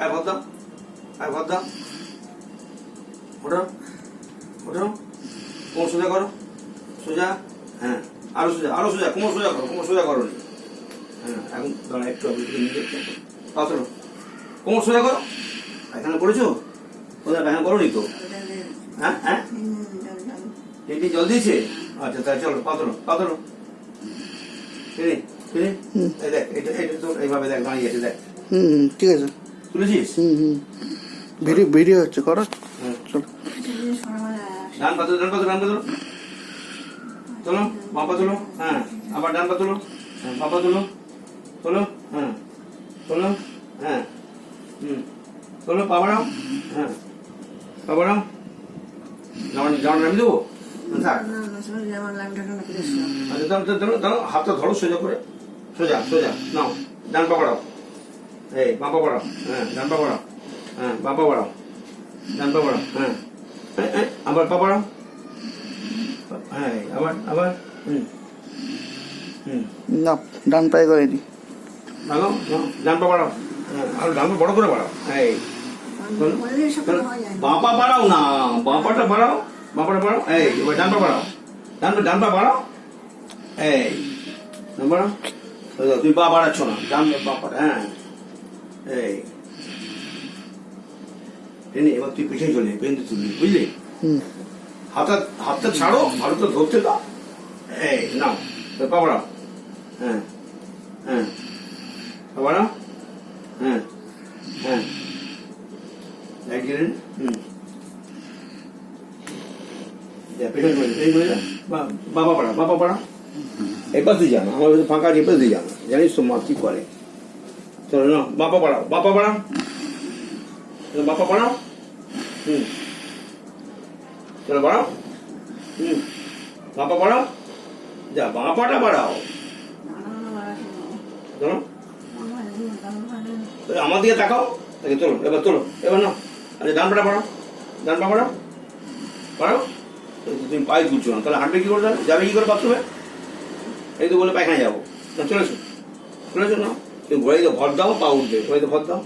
পায়ে ভর দাও, পায়ে ভর দাও, ওঠো ওঠো, কোমর সোজা করো, সোজা, হ্যাঁ আরো সোজা, আরো সোজা, কোমর সোজা করো, কোমর সোজা করো, হ্যাঁ এখন দাঁড়া একটু পা তোলো, কোমর সোজা করো। এখানে করেছো কোথায়? এখানে করো নি তো? হ্যাঁ হ্যাঁ, এটি জল দিয়েছে? আচ্ছা তাই চলো, পা তোলো, পা তোলো, এই দেখ, এটা এটা তো এইভাবে দেখ, দাঁড়িয়ে আছে দেখ। ঠিক আছে, তুলেছিস? ভিডিও ভিডিও হচ্ছে, করো। চলো, ডান পা তোলো, ডান পা তোলো, ডান পা তোলো, তোলো, বাঁ পা তোলো, হ্যাঁ আবার ডান পা তোলো, হ্যাঁ বাঁ পা তোলো, তোলো, হ্যাঁ তোলো, হ্যাঁ তোলো, পা বাড়াও, হ্যাঁ পা বাড়াও, জামা নামিয়ে দেবো? থাক, আচ্ছা ধরো, হাতটা ধরো সোজা করে, সোজা সোজা নাও, ডান পা বাড়াও, এই বাঁ পা বাড়াও, হ্যাঁ ডান পা বাড়াও, হ্যাঁ বাঁ পা বাড়াও, ডান পা বাড়াও, হ্যাঁ আবার পা বাড়াও, হ্যাঁ আবার আবার, না ডান পায়ে করে দিই, লাগাও, ডান পা বাড়াও, হ্যাঁ আর ডান পা বড় করে বাড়াও, এই বাঁ পা বাড়াও না, বাঁ পাটা বাড়াও, বাঁ পাটা বাড়াও, এই এবার ডান পা বাড়াও, ডান পা বাড়াও, এই বাড়াও, তুমি পা বাড়াচ্ছ না, ডান পা পাটা, হ্যাঁ এই টেনে এবার তুই পিছিয়ে চলে বেঁধে তুলবি, বুঝলি? হাতটা ছাড়ো, ভালো তো ধরতে দাও, এই নাও পা বাড়াও, হ্যাঁ হ্যাঁ পা বাড়াও, হ্যাঁ হ্যাঁ লাইট গেলেন, পেছনে করে বাবা পাড়া, বাবা পাড়া, এবার তুই জানো আমার ফাঁকা আছে, এবার তুই জানো, জানিস তো মা কি করে। চলো না, বাবা পাড়াও, বাবা পাড়াও, বাবা পাড়াও, চলো বাড়াও, বাবা পাড়াও, যা বাপাটা বাড়াও, চলো আমার দিকে তাকাও, চলো এবার তোলো, এবার না, আচ্ছা ডান পাটা বাড়াও, ডান পা বাড়াও, বাড়াও, তুমি পায়ে তুলছো না, তাহলে হাঁটবে কি করে, যাবে কি করে বাথরুমে? এই তো বলে পায়খানা যাবো, না চলেছো, চলেছো না, তুমি ঘোড়াইতে ভর দাও, পা উঠবে, ঘোড়াইতে ভর দাও,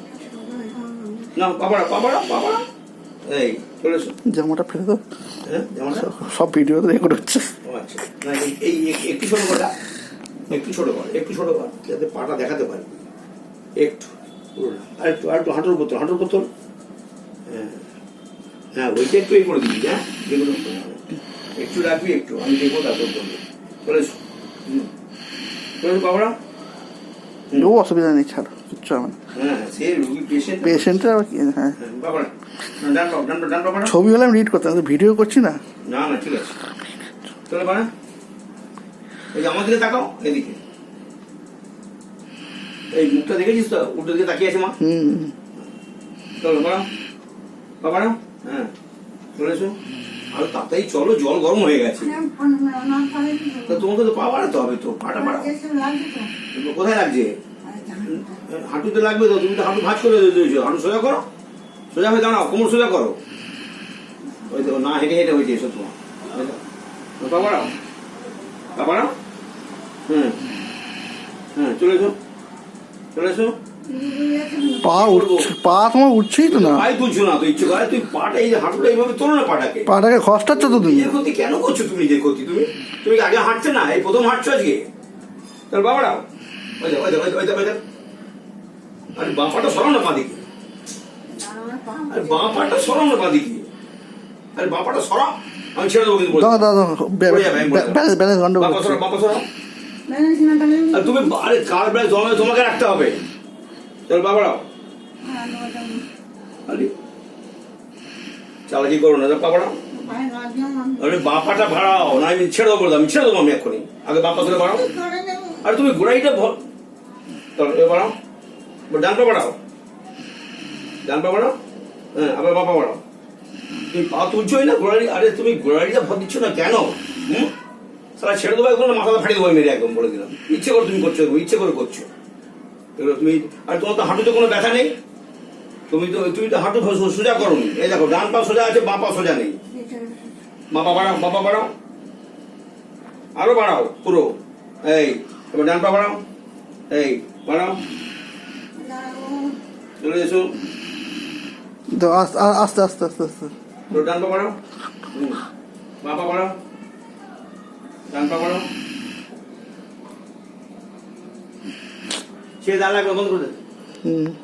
না পা বাড়াও, পা বাড়াও, পা বাড়াও, এই চলেছো, জামাটা ফেলে দাও, হ্যাঁ জামাটা সব ভিডিও তো রেকর্ড হচ্ছে। আচ্ছা না, এই একটু ছোট কর, একটু ছোট কর, একটু ছোট কর, যাতে পাটা দেখাতে পারি একটু, আর একটু আর একটু হাঁটুর বোতল, হাঁটুর বোতল, হ্যাঁ হ্যাঁ ওইটা একটু এই করে দিবি, হ্যাঁ যেগুলো একটু রাখবি, একটু আমি দেখবো তারপর করবো, চলেছো, চলেছো বাবারা, ও অসুবিধা নেই, ছাড়ো কিচ্ছু হবে না। হ্যাঁ সে রুগী পেশেন্টের আবার কি, হ্যাঁ বাবারা, ডান পা, ডান পা বাড়াও, ছবি হলে আমি রিড করতাম, ভিডিও করছি না। না না ঠিক আছে, চলে বাড়া, এই যে আমার দিকে তাকাও, এদিকে এই মুখটা দেখেছিস তো, উল্টো দিকে তাকিয়ে আছে মা, চলো বাড়াও, পা বাড়াও, হ্যাঁ চলেছো, আর তাড়াতাড়ি চলো, জল গরম হয়ে গেছে, তা তোমাকে তো পা বাড়াতে হবে তো, পাটা বাড়াও, কোথায় লাগছে? হাঁটুতে লাগবে তো, তুমি তো হাঁটু ভাঁজ করে দিয়েছো, হাঁটু সোজা করো, সোজা হয়ে দাঁড়াও, কোমর সোজা করো, ওই দেখো না হেঁটে হেঁটে হয়েছে এসো তোমার, পা বাড়াও, পা বাড়াও, হ্যাঁ হ্যাঁ চলেছো, চলেছো, পা তোমার উঠছেই তো না, পায়ে তুলছো না তো, ইচ্ছে করে তুই পাটা, এই যে হাঁটুটা এইভাবে তোলো না পাটাকে, পাটাকে খসটাচ্ছ তো তুমি, নিজের ক্ষতি কেন করছো তুমি, নিজের ক্ষতি, তুমি আগে হাঁটছে না, এই প্রথম হাঁটছো আজকে, তাহলে বাবারাও, ওই দেখ ওই দেখ ওই দেখ ওই দেখ, আরে বাঁ পাটা সরাও না বাঁদিকে, আরে বাঁ পাটা সরাও না বাঁদিকে, আরে বাঁ পাটা সরাও, আমি ছেড়ে দেবো কিন্তু, ব্যালেন্স গন্ডগোল, বাপা সরাও, বাপা সরাও, আর তুমি আরে কার ব্যাস তোমাকে রাখতে হবে, চল বাবারাও, আরে চালাকি করো না, বাবারাও, আরে বাপাটা ভাড়াও না, আমি ছেড়ে দেবো, আমি ছেড়ে দেবো, আমি এক্ষুনি, আগে বাপা ধরে বাড়াও, আর তুমি ঘোড়াইটা চলো এ বাড়াও, ডান পা বাড়াও, ডান পা বাড়াও, হ্যাঁ আবার বাপা বাড়াও, তুমি পা তুলছোই না ঘোড়ারি, আরে তুমি ঘোড়ারিটা ভর দিচ্ছ না কেন? সারা ছেড়ে দেবো একদম, মাথাটা ফাটিয়ে দেবো মেরে, একদম বলে দিলাম, ইচ্ছে করে তুমি করছো, ইচ্ছে করে করছো এগুলো তুমি, আর তোমার তো হাঁটুতে কোনো ব্যথা নেই, তুমি তো হাঁটু সোজা করো, এই দেখো ডান পা সোজা আছে, বাঁ পা সোজা নেই, বাপা বাড়াও, বাপা বাড়াও, আরো বাড়াও পুরো, এই এবার ডান পা বাড়াও, এই বাড়াও, চলে এসো, তো আস্তে আস্তে আস্তে আস্তে তো ডান পা বাড়াও, বাঁ পা বাড়াও, ডান পা বাড়াও। সে দাঁড়া লাগবে, বন্ধ করে দে।